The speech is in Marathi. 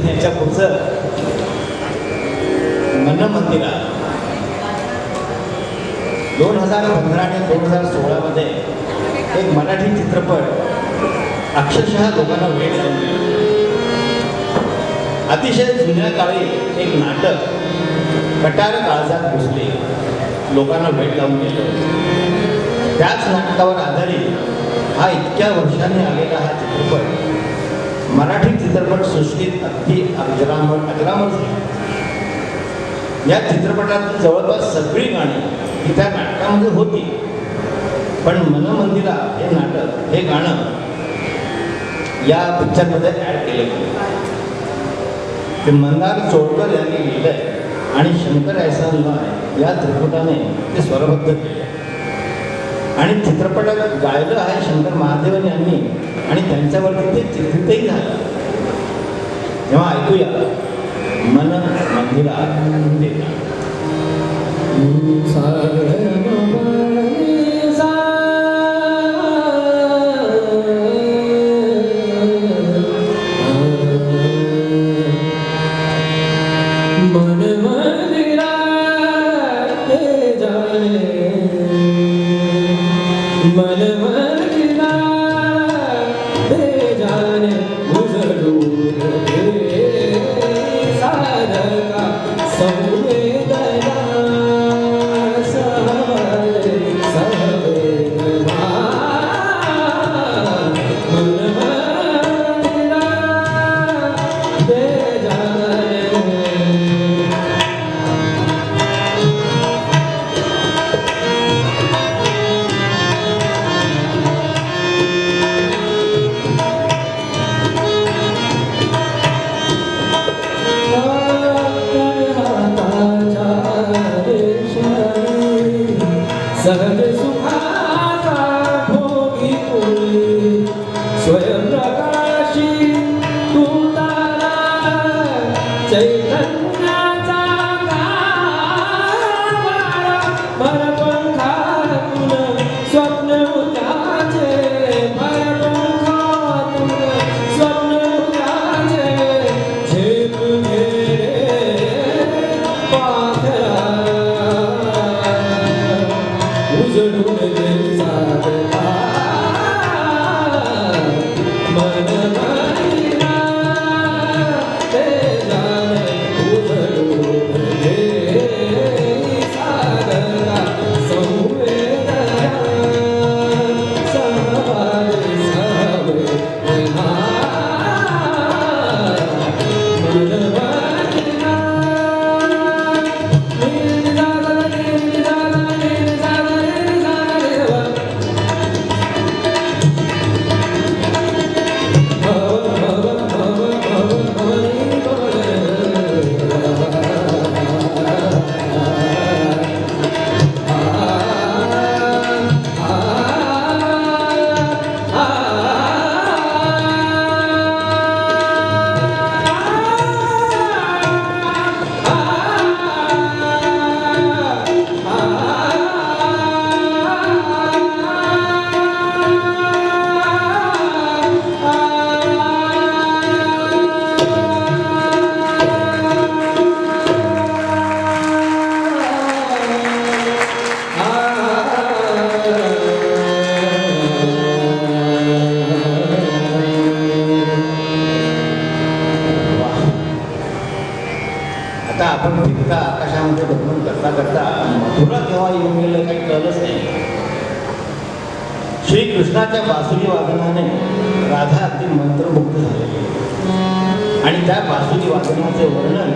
याच्या पुढचं मन मंदिरा 2015 आणि 2016 मध्ये एक मराठी चित्रपट अक्षरशः लोकांना वेळ लावून गेला. अतिशय जुन्या काळी एक नाटक कटार काळजात घुसले, लोकांना वेळ लावून गेलं. त्याच नाटकावर आधारित हा इतक्या वर्षांनी आलेला हा चित्रपट मराठी चित्रपट सृष्टीत अगदी अजरामर झाला. या चित्रपटात जवळपास सगळी गाणी ही त्या नाटकामध्ये होती, पण मन मंदिरा हे नाटक, हे गाणं या पिक्चरमध्ये ॲड केलं गेलं. ते मंदार चोळकर यांनी लिहिलंय आणि शंकर एहसान लॉय या त्रिपुटाने ते स्वरबद्ध केले आणि चित्रपटात गायलं आहे शंकर महादेवन यांनी आणि त्यांच्यावरती ते चित्रितही झालं. तेव्हा ऐकूया मन मंदिरा देता. आकाशामध्ये बदलून करता करता मथुरा केव्हा येऊन गेलं काही कळलंच नाही. श्रीकृष्णाच्या बासुरी वादनाने राधा अगदी मंत्रमुग्ध झालेली आणि त्या बासुरी वादनाचे वर्णन